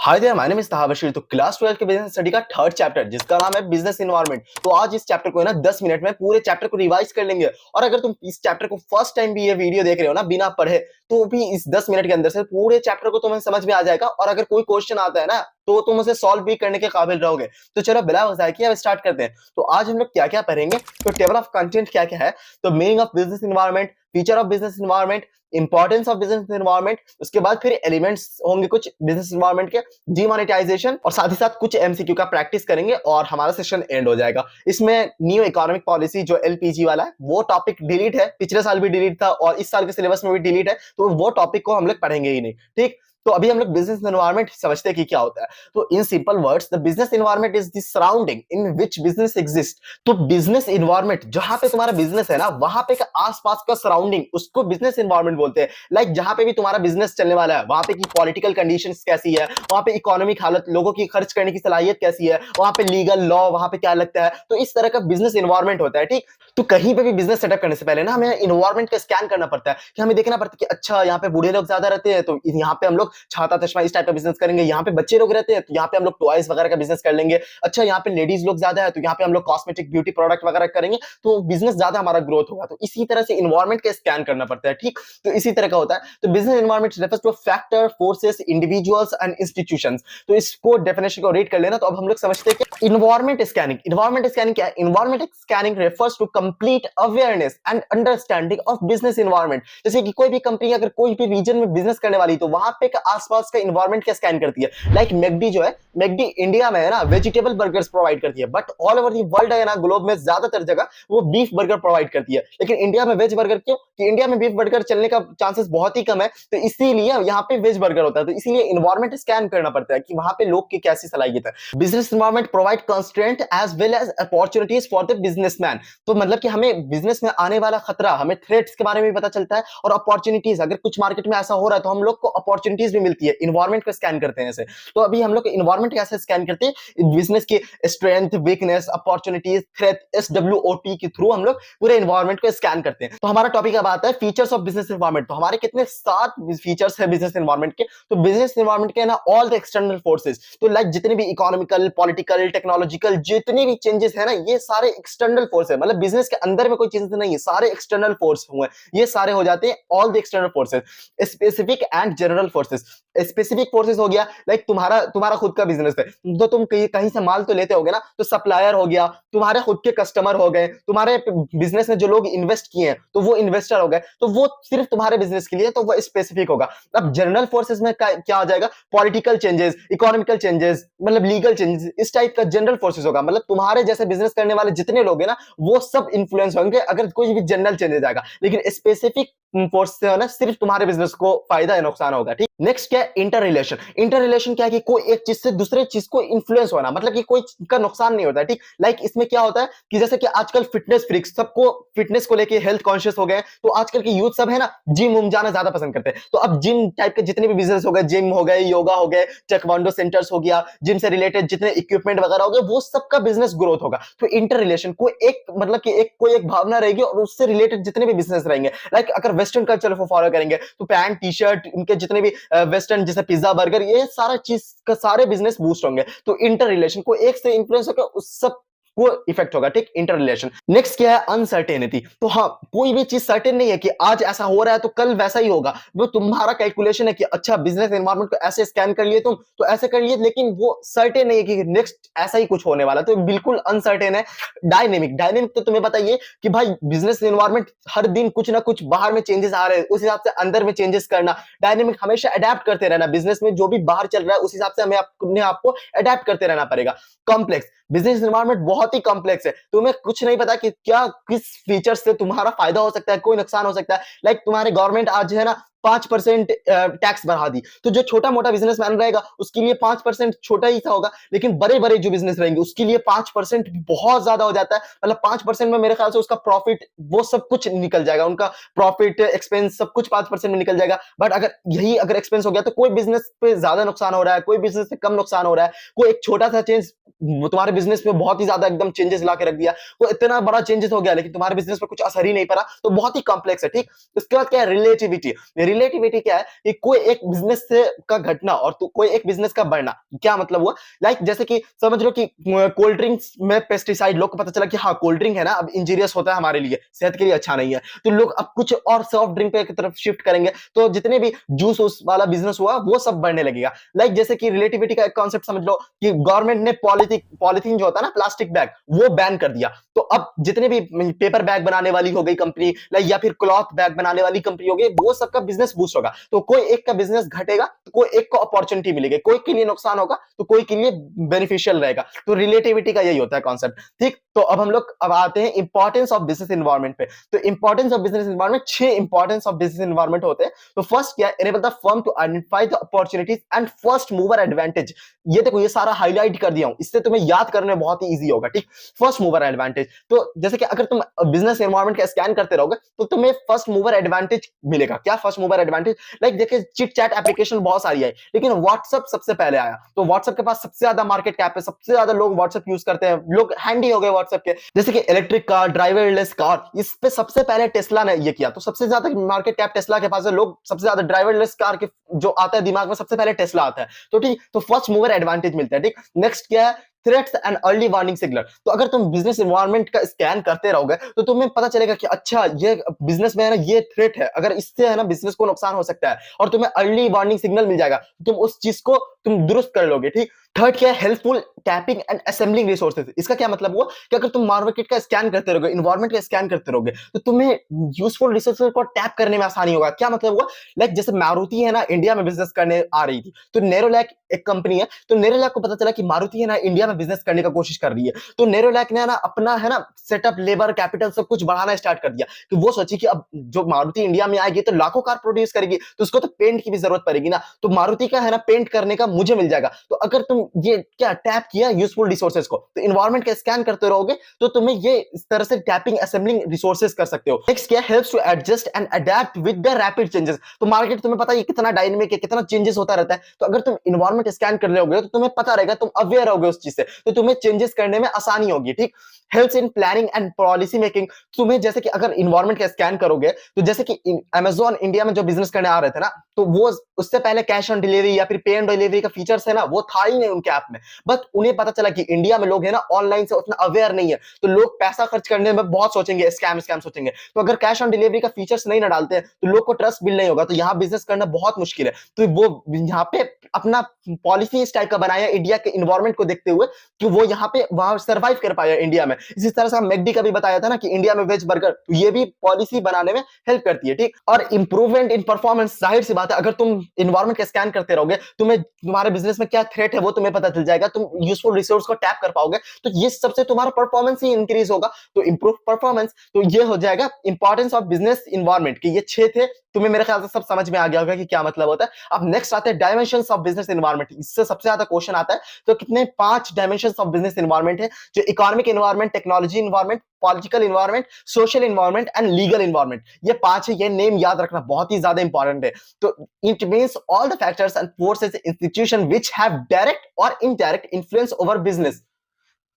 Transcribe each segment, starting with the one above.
Hi there, my name is Taha Bashir. तो class 12 के business study का थर्ड चैप्टर जिसका नाम है बिजनेस एनवायरनमेंट। तो आज इस चैप्टर को है ना 10 मिनट में पूरे चैप्टर को रिवाइज कर लेंगे। और अगर तुम इस चैप्टर को फर्स्ट टाइम भी ये वीडियो देख रहे हो ना बिना पढ़े, तो भी इस 10 मिनट के अंदर से पूरे चैप्टर को तुम्हें समझ में आ जाएगा। और अगर कोई क्वेश्चन आता है ना तो तुम उसे सॉल्व भी करने के काबिल रहोगे। तो चलो बिना वजाय किए अब स्टार्ट करते हैं। तो आज हम लोग क्या क्या पढ़ेंगे, तो टेबल ऑफ कंटेंट क्या क्या है, तो meaning of business environment, feature of business environment, importance of business environment, उसके बाद फिर एलिमेंट्स होंगे कुछ बिजनेस एनवायरनमेंट के, डीमोनेटाइजेशन, और साथ ही साथ कुछ एमसीक्यू का प्रैक्टिस करेंगे और हमारा सेशन एंड हो जाएगा। इसमें न्यू इकोनॉमिक पॉलिसी जो एलपीजी वाला है वो टॉपिक डिलीट है, पिछले साल भी डिलीट था और इस साल के सिलेबस में भी डिलीट है, तो वो टॉपिक को हम लोग पढ़ेंगे ही नहीं। ठीक, तो अभी हम लोग बिजनेस एनवायरनमेंट समझते हैं कि क्या होता है। तो in simple words, the business environment is the surrounding in which business exist. तो बिजनेस एनवायरनमेंट जहां पे तुम्हारा बिजनेस है ना, वहां पे का आसपास का सराउंडिंग, उसको बिजनेस एनवायरनमेंट बोलते हैं। लाइक जहां पे भी तुम्हारा बिजनेस चलने वाला है, वहां पे की पॉलिटिकल कंडीशंस कैसी है, वहां पे इकोनॉमिक हालत, लोगों की खर्च करने की सलाहियत कैसी है, वहां पे लीगल लॉ वहां पे क्या लगता है, तो इस तरह का बिजनेस एनवायरनमेंट होता है। ठीक, तो कहीं पे भी बिजनेस सेटअप करने से पहले ना हमें एनवायरनमेंट का स्कैन करना पड़ता है, कि हमें देखना पड़ता है कि अच्छा यहाँ पे बूढ़े लोग ज्यादा रहते हैं तो यहाँ पे हम लोग छाता चश्मा इस टाइप का बिजनेस करेंगे, यहाँ पे बच्चे लोग रहते हैं तो यहाँ पे हम लोग टॉयज वगैरह का बिजनेस कर लेंगे, अच्छा यहाँ पे लेडीज लोग ज्यादा है तो यहाँ पे हम लोग कॉस्मेटिक ब्यूटी प्रोडक्ट वगैरह करेंगे, तो बिजनेस ज्यादा हमारा ग्रोथ होगा। तो इसी तरह से एनवायरनमेंट का स्कैन करना पड़ता है। ठीक, तो इसी तरह का होता है। तो business environment refers two factor, forces, individuals and institutions. तो इसको डेफिनेशन को रीड कर लेना तो अब हम लोग समझते हैं कि इन्वायरमेंट स्कैनिंग, इन्वायरमेंट स्कैनिंग क्या है। Environment scanning refers to complete awareness and understanding of business environment. जैसे कि कोई भी कंपनी अगर कोई भी रीजन में बिजनेस करने वाली तो वहां पे आसपास का इन्वायरमेंट क्या स्कैन करती है। लाइक मैकडी जो है, मैकडी इंडिया में है ना वेजिटेबल बर्गर्स प्रोवाइड करती है, but all over the world है ना, ग्लोब में ज्यादातर जगह वो बीफ बर्गर प्रोवाइड करती है। लेकिन इंडिया में वेज बर्गर क्यों, कि इंडिया में बीफ बर्गर चलने का चांसेस बहुत ही कम है, तो इसीलिए यहाँ पे वेज बर्गर होता है। तो इसीलिए इन्वायरमेंट स्कैन करना पड़ता है कि वहां पे लोग की कैसी सलाहियत है। Business environment provide constraint as well as opportunities for the businessman. तो मतलब कि हमें बिजनेस में आने वाला खतरा, हमें थ्रेट्स के बारे में भी पता चलता है, और अपॉर्चुनिटीज, अगर कुछ मार्केट में ऐसा हो रहा है तो हम लोग को अपॉर्चुनिटीज भी मिलती है। इन्वायरमेंट को स्कैन करते हैं ऐसे। तो अभी हम लोग इन्वायरमेंट कैसे स्कैन करते हैं, बिजनेस की strength, weakness, opportunities, threat, SWOT के थ्रू हम लोग पूरे इन्वायरमेंट को स्कैन करते हैं। तो हमारा टॉपिक अब आता है फीचर्स ऑफ बिजनेस एनवायरनमेंट। तो हमारे कितने 7 फीचर्स है बिजनेस एनवायरनमेंट के। तो बिजनेस एनवायरनमेंट के ना ऑल द एक्सटर्नल फोर्सेस, तो लाइक जितने भी इकोनॉमिकल, पॉलिटिकल, टेक्नोलॉजिकल जितने भी चेंजेस है ना, ये सारे एक्सटर्नल फोर्स है। मतलब बिजनेस के अंदर में कोई चीज नहीं है, सारे एक्सटर्नल फोर्स हुए, ये सारे हो जाते हैं all the external forces. Specific and general forces. Specific forces हो गया लाइक तुम्हारा खुद का बिजनेस है तो तुम कहीं से माल तो लेते होगे ना, तो सप्लायर हो गया, तुम्हारे खुद के कस्टमर हो गए, तुम्हारे बिजनेस में जो लोग इन्वेस्ट किए हैं तो वो इन्वेस्टर हो गए, तो वो सिर्फ तुम्हारे बिजनेस के लिए, तो वो स्पेसिफिक होगा। अब जनरल फोर्सेस में क्या हो जाएगा, पॉलिटिकल चेंजेस, इकोनॉमिकल चेंजेस, मतलब लीगल चेंजेस, इस टाइप का जनरल फोर्सेस होगा। मतलब तुम्हारे जैसे बिजनेस करने वाले जितने लोग हैं ना, वो सब इन्फ्लुएंस होंगे अगर कोई भी जनरल चेंजेस आएगा। लेकिन स्पेसिफिक फोर्स से है ना सिर्फ तुम्हारे बिजनेस को फायदा या नुकसान होगा। ठीक, नेक्स्ट क्या है, इंटर रिलेशन। इंटर रिलेशन क्या है कि कोई एक चीज से दूसरे चीज को इन्फ्लुएंस होना, मतलब कि कोई का नुकसान नहीं होता है। ठीक, लाइक इसमें क्या होता है कि जैसे कि आजकल फिटनेस फ्रीक्स, सबको फिटनेस को लेके हेल्थ कॉन्शियस हो गए, तो आजकल के यूथ सब है ना जिम उम जाना ज्यादा पसंद करते हैं। तो अब जिम टाइप के जितने भी बिजनेस हो गए, जिम हो गए, योगा हो गए, टेक्वांडो सेंटर्स हो गया, जिम से रिलेटेड जितने इक्विपमेंट वगैरह हो गए, वो सबका बिजनेस ग्रोथ होगा। तो इंटर रिलेशन को एक मतलब कि कोई एक भावना रहेगी और उससे रिलेटेड जितने भी बिजनेस रहेंगे। लाइक अगर वेस्टर्न कल्चर को फॉलो करेंगे तो पैंट, टी शर्ट, उनके जितने भी वेस्टर्न जैसे पिज्जा, बर्गर, ये सारा चीज का सारे बिजनेस बूस्ट होंगे। तो इंटर रिलेशन को एक से इन्फ्लुएंस होकर उस सब को इफेक्ट होगा। ठीक, इंटर रिलेशन। नेक्स्ट क्या है, अनसर्टेनिटी। तो हाँ, कोई भी चीज सर्टेन नहीं है कि आज ऐसा हो रहा है तो कल वैसा ही होगा। वो तुम्हारा कैलकुलेशन है कि अच्छा बिजनेस एनवायरनमेंट को ऐसे स्कैन कर लिए तुम तो ऐसे कर लिए, लेकिन वो सर्टेन नहीं है कि नेक्स्ट ऐसा ही कुछ होने वाला, तो बिल्कुल अनसर्टेन है। डायनेमिक, डायनेमिक तो तुम्हें बताइए कि भाई बिजनेस एनवायरनमेंट हर दिन कुछ ना कुछ बाहर में चेंजेस आ रहे हैं, उस हिसाब से अंदर में चेंजेस करना। डायनेमिक, हमेशा अडेप्ट करते रहना, बिजनेस में जो भी बाहर चल रहा है उस हिसाब से हमें अपने आप को अडेप्ट करते रहना पड़ेगा। कॉम्प्लेक्स, बिजनेस एनवायरनमेंट बहुत ही कॉम्प्लेक्स है, तुम्हें कुछ नहीं पता कि क्या किस फीचर से तुम्हारा फायदा हो सकता है, कोई नुकसान हो सकता है। लाइक तुम्हारे गवर्नमेंट आज है ना 5% टैक्स बढ़ा दी, तो जो छोटा मोटा बिजनेसमैन रहेगा उसके लिए 5% छोटा ही सा होगा, लेकिन बड़े बड़े जो बिजनेस रहेंगे उसके लिए 5% बहुत ज्यादा हो जाता है। मतलब 5% में मेरे ख्याल से उसका प्रॉफिट वो सब कुछ निकल जाएगा, उनका प्रॉफिट, एक्सपेंस सब कुछ 5% में निकल जाएगा। बट अगर एक्सपेंस हो गया तो कोई बिजनेस पे ज्यादा नुकसान हो रहा है, कोई बिजनेस पे कम नुकसान हो रहा है, कोई एक छोटा सा चेंज तुम्हारे बिजनेस में बहुत ही ज्यादा एकदम चेंजेस ला के रख दिया, कोई इतना बड़ा चेंजेस हो गया लेकिन तुम्हारे बिजनेस पे कुछ असर ही नहीं पड़ा, तो बहुत ही कॉम्प्लेक्स है। ठीक, उसके बाद क्या है, रिलेटिविटी। रिलेटिविटी क्या है कि कोई एक बिजनेस से का घटना और कोई एक बिजनेस का बढ़ना, क्या मतलब हुआ? लाइक जैसे कि समझ लो कि कोल्ड ड्रिंक्स में पेस्टिसाइड, लोग को पता चला कि हाँ कोल्ड ड्रिंक है ना अब इंजीरियस होता है हमारे लिए, सेहत के लिए अच्छा नहीं है, तो लोग अब कुछ और सॉफ्ट ड्रिंक पे की तरफ शिफ्ट करेंगे, तो जितने भी जूस उस वाला बिजनेस हुआ वो सब बढ़ने लगेगा। लाइक जैसे कि रिलेटिविटी का एक कॉन्सेप्ट समझ लो कि गवर्नमेंट ने पॉलिथीन जो होता है ना प्लास्टिक बैग, वो बैन कर दिया, तो अब जितने भी पेपर बैग बनाने वाली हो गई कंपनी, लाइक या फिर क्लॉथ बैग बनाने वाली कंपनी हो गई, वो सबका बिजनेस बूस्ट होगा। तो कोई एक का बिजनेस घटेगा तो कोई एक को अपॉर्चुनिटी मिलेगी, कोई के लिए नुकसान होगा तो कोई के लिए बेनिफिशियल रहेगा। तो रिलेटिविटी का यही होता है कॉन्सेप्ट। ठीक, तो अब आते हैं इंपॉर्टेंस ऑफ बिजनेस एनवायरनमेंट पे। तो importance of business environment, 6 importance of business environment होते हैं। तो फर्स्ट क्या है? Enable the firm to identify the opportunities and first mover advantage. ये देखो ये सारा हाईलाइट कर दिया हूं, इससे तुम्हें याद करने में बहुत ही इजी होगा। ठीक, फर्स्ट मूवर एडवांटेज, तो जैसे कि अगर तुम बिजनेस एनवायरनमेंट का स्कैन करते रहोगे तो तुम्हें फर्स्ट मूवर एडवांटेज मिलेगा। क्या फर्स्ट मूवर एडवांटेज? लाइक देखिए चिट चैट एप्लीकेशन बहुत सारी है, लेकिन व्हाट्सएप सबसे पहले आया, तो व्हाट्सएप के पास सबसे ज्यादा मार्केट कैप है, सबसे ज्यादा लोग व्हाट्सएप यूज करते हैं, लोग हैंडी हो गए व्हाट्सएप के। जैसे कि इलेक्ट्रिक कार, ड्राइवरलेस कार, इस पे सबसे पहले टेस्ला ने ये किया, तो सबसे ज्यादा मार्केट कैप टेस्ला के पास है, लोग सबसे ज्यादा ड्राइवरलेस कार के जो आता है दिमाग में सबसे पहले टेस्ला आता है। तो ठीक, तो फर्स्ट मूवर एडवांटेज मिलता है। ठीक, नेक्स्ट क्या है? Threats and early warning signal. तो अगर तुम बिजनेस एनवायरनमेंट का स्कैन करते रहोगे तो तुम्हें पता चलेगा कि अच्छा ये बिजनेस में है ना ये थ्रेट है, अगर इससे है ना बिजनेस को नुकसान हो सकता है, और तुम्हें अर्ली वार्निंग सिग्नल मिल जाएगा, तुम उस चीज को तुम दुरुस्त कर लोगे। ठीक, थर्ड क्या है? Helpful tapping and assembling resources. इसका क्या मतलब हुआ कि अगर तुम मार्केट का स्कैन करते रहोगे, इन्वायरमेंट का स्कैन करते रहोगे, तो तुम्हें यूजफुल रिसोर्सेज को टैप करने में आसानी होगा। क्या मतलब हुआ? लाइक जैसे मारुति है ना इंडिया में बिजनेस करने आ रही थी, तो नेरोलैक एक कंपनी है, तो नेरोलैक को पता चला कि मारुति है ना इंडिया में बिजनेस करने का कोशिश कर रही है, तो नेरोलैक ने ना अपना है ना सेटअप, लेबर कैपिटल सब कुछ बढ़ाना स्टार्ट कर दिया, कि वो सोची कि अब जो मारुति इंडिया में आएगी तो लाखों कार प्रोड्यूस करेगी, तो उसको तो पेंट की भी जरूरत पड़ेगी ना, तो मारुति का है ना पेंट करने का मुझे मिल जाएगा। तो अगर तुम ये क्या टैप किया यूजफुल रिसोर्सेज को, तो इन्वायरमेंट का स्कैन करते रहोगे तो तुम्हें ये इस तरह से टैपिंग असेंबलिंग रिसोर्सेज कर सकते हो। नेक्स्ट क्या? Helps to adjust and adapt with the rapid changes. तो मार्केट तुम्हें पता है कितना डायनेमिक है, कितना चेंजेस होता रहता है, तो अगर तुम इन्वायरमेंट स्कैन कर रहोगे तो तुम्हें पता रहेगा, तुम अवेयर होगे उस चीज से, तो तुम्हें चेंजेस करने में आसानी होगी। ठीक, helps in planning and policy making. तुम्हें जैसे कि अगर इन्वायरमेंट का स्कैन करोगे, तो जैसे कि अमेजॉन इंडिया में जो बिजनेस करने आ रहे थे ना, तो वो उससे पहले कैश ऑन डिलीवरी या फिर पे ऑन डिलीवरी का फीचर्स है ना वो था ही नहीं उनके ऐप में, बट उन्हें पता चला कि इंडिया में लोग है ना ऑनलाइन से उतना अवेयर नहीं है, तो लोग पैसा खर्च करने में बहुत सोचेंगे, स्कैम स्कैम सोचेंगे, तो अगर कैश ऑन डिलीवरी का फीचर्स नहीं ना डालते हैं तो लोग को ट्रस्ट बिल्ड नहीं होगा, तो यहाँ बिजनेस करना बहुत मुश्किल है। तो वो यहाँ पे अपना पॉलिसी इस टाइप का बनाया इंडिया के इन्वायरमेंट को देखते हुए कि वो यहाँ पे वहां सर्वाइव कर पाया इंडिया में। इसी तरह से हम मैकडी का भी बताया था ना कि इंडिया में वेज बर्गर, तो ये भी पॉलिसी बनाने में हेल्प करती है। ठीक, और इंप्रूवमेंट इन परफॉर्मेंस, जाहिर सी बात है अगर तुम इन्वायरमेंट का स्कैन करते रहोगे, तुम्हें तुम्हारे बिजनेस में क्या थ्रेट है वो तुम्हें पता चल जाएगा, तुम यूजफुल रिसोर्स को टैप कर पाओगे, तो ये सबसे तुम्हारा परफॉर्मेंस ही इंक्रीज होगा, तो इंप्रूव परफॉर्मेंस। तो ये हो जाएगा इंपॉर्टेंस ऑफ बिजनेस इन्वायरमेंट के, ये 6 थे, तुम्हें मेरे ख्याल से सब समझ में आ गया होगा कि क्या मतलब होता है। अब नेक्स्ट आते हैं डायमेंशंस ऑफ बिजनेस एनवायरनमेंट, इससे सबसे ज्यादा क्वेश्चन आता है, तो कितने 5 डायमेंशंस ऑफ बिजनेस एनवायरनमेंट है, जो economic environment, technology environment, political environment, social environment and legal environment. ये 5 है, ये नेम याद रखना बहुत ही ज्यादा इंपॉर्टेंट है। तो it means all the factors and forces institution which have direct और indirect influence over business,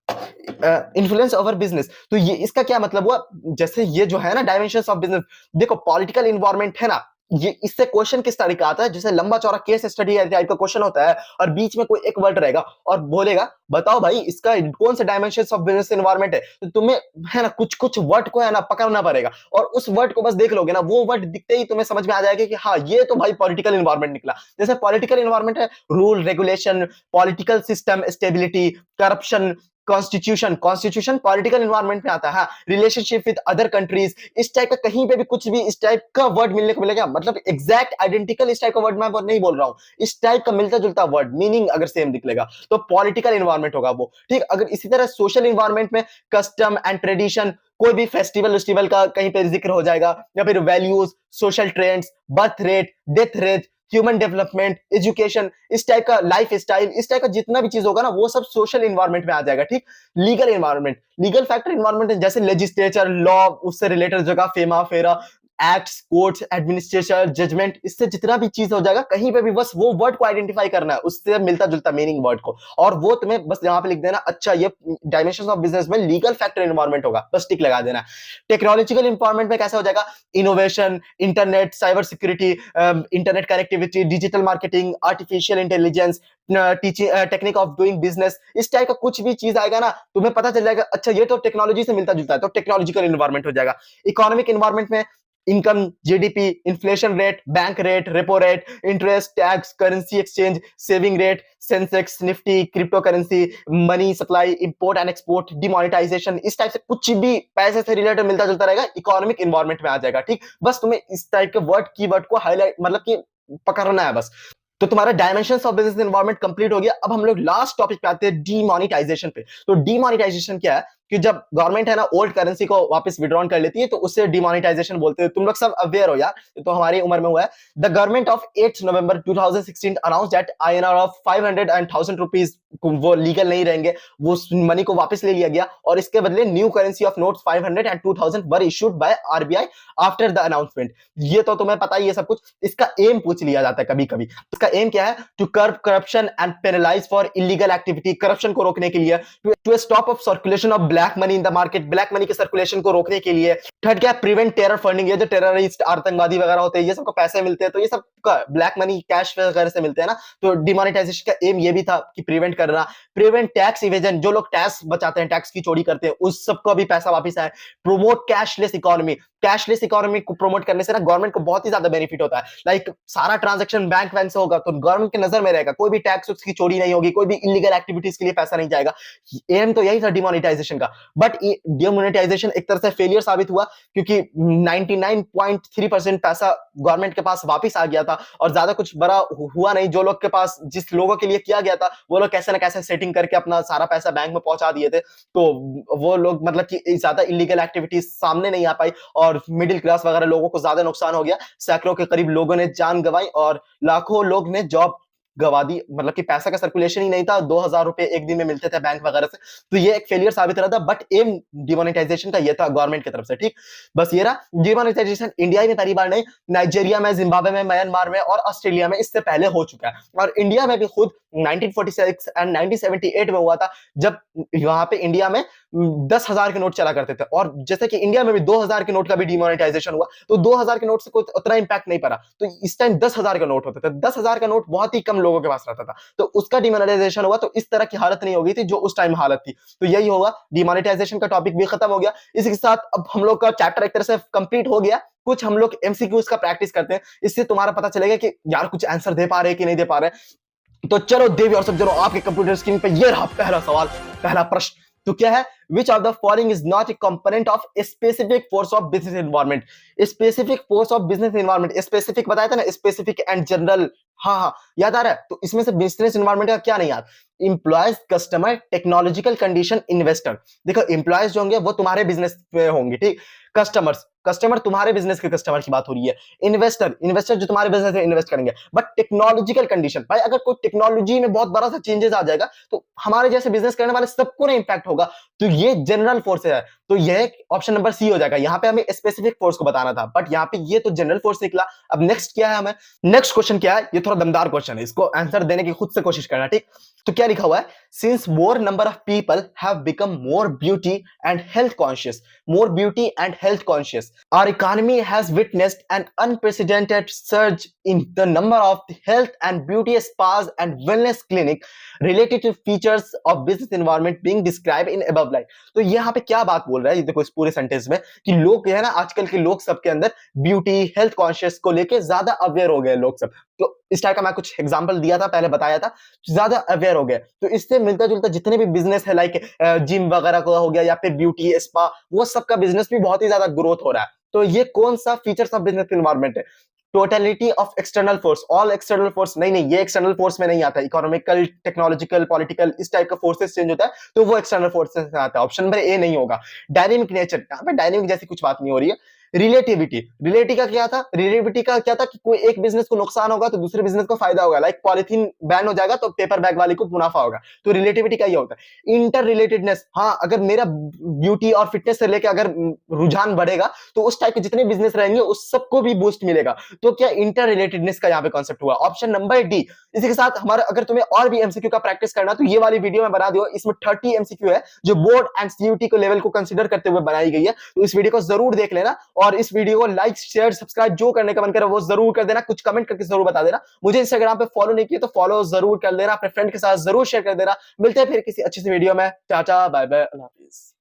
influence over business. तो ये इसका क्या मतलब हुआ? जैसे ये जो है ना डायमेंशंस ऑफ बिजनेस, देखो पॉलिटिकल इन्वायरमेंट है ना, ये इससे क्वेश्चन किस तरह का आता है, जैसे लंबा चौड़ा केस स्टडी टाइप का क्वेश्चन होता है और बीच में कोई एक वर्ड रहेगा और बोलेगा बताओ भाई इसका कौन सा डायमेंशंस ऑफ बिजनेस एनवायरनमेंट है, तो तुम्हें है ना कुछ कुछ वर्ड को है ना पकड़ना पड़ेगा, और उस वर्ड को बस देख लोगे ना, वो वर्ड दिखते ही तुम्हें समझ में आ जाएगा कि हाँ ये तो भाई पॉलिटिकल एनवायरनमेंट निकला। जैसे पॉलिटिकल एनवायरनमेंट है rule regulation, political system stability, corruption, constitution, constitution political environment में आता है, रिलेशनशिप विद अदर कंट्रीज, इस टाइप का कहीं पे भी कुछ भी इस टाइप का वर्ड मिलने को मिलेगा, मतलब एग्जैक्ट आइडेंटिकल इस टाइप का वर्ड मैं नहीं बोल रहा हूं, इस टाइप का मिलता जुलता वर्ड मीनिंग अगर सेम निकलेगा तो पॉलिटिकल एनवायरनमेंट होगा वो। ठीक, अगर इसी तरह सोशल एनवायरनमेंट में कस्टम एंड ट्रेडिशन, कोई भी फेस्टिवल का कहीं पे जिक्र हो जाएगा, या फिर values, social trends, birth rate, death rate, human development, education, इस टाइप का लाइफ स्टाइल, इस टाइप का जितना भी चीज होगा ना वो सब सोशल एनवायरनमेंट में आ जाएगा। ठीक, legal environment, legal factor environment जैसे लेजिस्लेचर, लॉ, उससे रिलेटेड जगह, फेमा फेरा, एक्ट्स, कोर्ट्स, एडमिनिस्ट्रेशन, जजमेंट, इससे जितना भी चीज हो जाएगा कहीं पे भी बस वो वर्ड को आइडेंटिफाई करना है, उससे मिलता जुलता मीनिंग वर्ड को, और वो तुम्हें बस यहाँ पे लिख देना, अच्छा ये डायमेंशंस ऑफ बिजनेस में लीगल फैक्टर एनवायरनमेंट होगा, बस टिक लगा देना। टेक्नोलॉजिकल एनवायरनमेंट में कैसा हो जाएगा, innovation, internet, cyber security, internet connectivity, digital marketing, artificial intelligence, teaching, technique of doing business, इस टाइप का कुछ भी चीज आएगा ना, तुम्हें पता चल जाएगा अच्छा ये तो टेक्नोलॉजी से मिलता जुलता है, तो टेक्नोलॉजिकल एनवायरनमेंट हो जाएगा। इकोनॉमिक एनवायरनमेंट में income, GDP, inflation rate, bank rate, repo rate, interest, tax, currency exchange, saving rate, Sensex, Nifty, crypto currency, money supply, import and export, demonetisation, इस टाइप से कुछ भी पैसे से रिलेटेड मिलता जुलता रहेगा, इकोनॉमिक एनवायरनमेंट में आ जाएगा। ठीक, बस तुम्हें इस टाइप के वर्ड कीवर्ड को हाईलाइट मतलब कि पकड़ना है बस। तो तुम्हारा dimensions of business environment complete हो गया। अब हम लोग लास्ट टॉपिक पे आते हैं, डीमोनेटाइजेशन पे। तो डीमोनेटाइजेशन क्या है कि जब गवर्नमेंट है ना ओल्ड करेंसी को वापस विड्रॉन कर लेती है तो उससे डीमोनेटाइजेशन बोलते हैं। तुम लोग सब अवेयर हो यार, तो हमारी उम्र में हुआ है। The government of 8 November 2016 announce that INR of 500 and 1000 rupees वो लीगल नहीं रहेंगे, वो मनी को वापस ले लिया गया और इसके बदले new currency of notes 500 and 2000 were issued by RBI after the announcement. ये तो तुम्हें पता ही है सब कुछ। इसका एम पूछ लिया जाता है कभी कभी। इसका एम क्या है, to curb corruption and penalise for illegal activity, corruption को रोकने के लिए, to stop of circulation of black money in the market, black money के सर्कुलेशन को रोकने के लिए। थर्ड क्या है, प्रिवेंट टेरर फंडिंग, ये जो टेररिस्ट आतंकवादी वगैरह होते हैं ये सबको पैसे मिलते हैं तो ये सब ब्लैक मनी कैश वगैरह से मिलते हैं ना, तो डिमोनेटाइजेशन का एम ये भी था कि प्रिवेंट करना। प्रिवेंट टैक्स इवेजन, जो लोग टैक्स बचाते हैं, टैक्स की चोरी करते हैं, उस सबको भी पैसा वापस आए। Promote cashless economy, cashless economy को प्रमोट करने से ना गवर्नमेंट को बहुत ही ज्यादा बेनिफिट होता है। लाइक सारा ट्रांजैक्शन बैंक वैंक से होगा तो गवर्नमेंट की नजर में रहेगा, कोई भी टैक्स की चोरी नहीं होगी, कोई भी इलीगल एक्टिविटीज के लिए पैसा नहीं जाएगा। एम तो यही था डिमोनेटाइजेशन का। बट डिमोनेटाइजेशन एक तरह से फेलियर साबित हुआ क्योंकि 99.3% पैसा गवर्नमेंट के पास वापस आ गया था और ज्यादा कुछ बड़ा हुआ नहीं। जो लोग के पास, जिस लोगों के लिए किया गया था वो लोग कैसे ना कैसे सेटिंग करके अपना सारा पैसा बैंक में पहुंचा दिए थे, तो वो लोग मतलब कि ज्यादा इलीगल एक्टिविटीज सामने नहीं आ पाई और मिडिल क्लास वगैरह लोगों को ज्यादा नुकसान हो गया। सैकड़ों के करीब लोगों ने जान गंवाई और लाखों लोग ने जॉब गवा दी, मतलब कि पैसा का सर्कुलेशन ही नहीं था। 2000 रुपए एक दिन में मिलते थे बैंक वगैरह से, तो ये एक फेलियर साबित रहा था। बट एम डिमोनेटाइजेशन का ये था गवर्नमेंट की तरफ से। ठीक, बस ये रहा डिमोनेटाइजेशन। इंडिया में पहली बार नहीं, नाइजीरिया में, जिम्बाब्वे में, म्यांमार में और ऑस्ट्रेलिया में इससे पहले हो चुका है। और इंडिया में भी खुद 1946 एंड 1978 में हुआ था, जब वहां पे इंडिया में 10,000 के नोट चला करते थे। और जैसे कि इंडिया में भी 2000 के नोट का भी डिमोनेटाइजेशन हुआ, तो 2000 के नोट से कोई उतना इंपैक्ट नहीं पड़ा। तो इस टाइम 10,000 का नोट होता था, 10,000 का नोट बहुत ही कम लोगों के पास रहता था, तो उसका डिमोनेटाइजेशन हुआ। तो इस तरह की हालत नहीं हो गई थी जो उस टाइम हालत थी। तो यही होगा, डिमोनेटाइजेशन का टॉपिक भी खत्म हो गया। इसी के साथ अब हम लोग का चैप्टर एक तरह से कंप्लीट हो गया। कुछ हम लोग एमसीक्यूज का प्रैक्टिस करते हैं, इससे तुम्हारा पता चलेगा कि यार कुछ आंसर दे पा रहे हैं कि नहीं दे पा रहे। तो चलो देवी और सब जनो, आपके कंप्यूटर स्क्रीन पे ये रहा पहला सवाल, पहला प्रश्न। तो क्या है, which of the following is not a component of a specific force of business environment? Specific force of business environment, specific बताया था ना, specific and general। हाँ हाँ, याद आ रहा है। तो इसमें से बिजनेस एनवायरनमेंट का क्या नहीं याद, employees, customer, technological condition, investor. देखो इंप्लॉयज जो होंगे वो तुम्हारे बिजनेस पे होंगे, ठीक। कस्टमर्स, कस्टमर तुम्हारे बिजनेस के कस्टमर की बात हो रही है। इन्वेस्टर, इन्वेस्टर जो तुम्हारे बिजनेस में इन्वेस्ट करेंगे। बट टेक्नोलॉजिकल कंडीशन, भाई अगर कोई टेक्नोलॉजी में बहुत बड़ा सा चेंजेस आ जाएगा तो हमारे जैसे बिजनेस करने वाले सबको ना इंपैक्ट होगा। तो ये जनरल फोर्स है, तो यह ऑप्शन नंबर सी हो जाएगा। यहाँ पे हमें स्पेसिफिक फोर्स को बताना था, बट यहाँ पे ये तो जनरल फोर्स निकला। अब नेक्स्ट क्या है, हमें नेक्स्ट क्वेश्चन क्या है, ये थोड़ा दमदार क्वेश्चन है, इसको आंसर देने की खुद से कोशिश करना, ठीक। तो क्या लिखा हुआ है, since more number of people have become more beauty and health conscious, more beauty and health conscious, our economy has witnessed an unprecedented surge in the number of health and beauty spas and wellness clinic related to features of business environment being describe in above line. तो यहाँ पे क्या बात बोल रहा है, ये देखो इस पूरे सेंटेंस में कि लोग है ना, आजकल के लोग सबके अंदर ब्यूटी, हेल्थ कॉन्शियस को लेके ज्यादा अवेयर हो गए लोग सब। तो इस टाइप का मैं कुछ एग्जांपल दिया था, पहले बताया था, ज्यादा अवेयर हो गए। तो इससे मिलता जुलता जितने भी बिजनेस है, लाइक जिम वगैरह का हो गया या फिर ब्यूटी स्पा, वो सबका बिजनेस भी बहुत ही ज्यादा ग्रोथ हो रहा है। तो ये कौन सा फीचर्स ऑफ बिजनेस एनवायरनमेंट है, totality of external force, all external force नहीं, ये एक्सटर्नल फोर्स में नहीं आता। इकोनॉमिकल, टेक्नोलॉजिकल, पॉलिटिकल, इस टाइप का फोर्सेस चेंज होता है तो वो एक्सटर्नल फोर्सेस से आता है। ऑप्शन नंबर ए नहीं होगा। डायनेमिक नेचर, यहाँ पे डायनेमिक जैसी कुछ बात नहीं हो रही है। रिलेटिविटी। रिलेटिविटी का क्या था कि कोई एक बिजनेस को नुकसान होगा तो दूसरे बिजनेस को फायदा होगा। लाइक पॉलिथीन बैन हो जाएगा तो पेपर बैग वाले को मुनाफा होगा। तो रिलेटिविटी का ये होता है। इंटर रिलेटेडनेस, हाँ, अगर मेरा ब्यूटी और फिटनेस से लेकर अगर रुझान बढ़ेगा तो उस टाइप के जितने बिजनेस रहेंगे उस सबको भी बूस्ट मिलेगा। तो क्या इंटर रिलेटेडनेस का यहाँ पे कॉन्सेप्ट हुआ। Option number D. इसी के साथ हमारा अगर तुम्हें और भी एमसीक्यू का प्रैक्टिस करना तो ये वाली वीडियो में बना दियो। इसमें 30 एमसीक्यू है जो बोर्ड एंड सीयूटी को लेवल को कंसीडर करते हुए बनाई गई है। तो इस वीडियो को जरूर देख लेना और इस वीडियो को लाइक शेयर सब्सक्राइब जो करने का मन करे वो जरूर कर देना। कुछ कमेंट करके जरूर बता देना। मुझे इंस्टाग्राम पे फॉलो नहीं किया तो फॉलो जरूर कर देना। अपने फ्रेंड के साथ जरूर शेयर कर देना। मिलते हैं फिर किसी अच्छी सी वीडियो में। टाटा बाय बाय, अल्लाह हाफिज।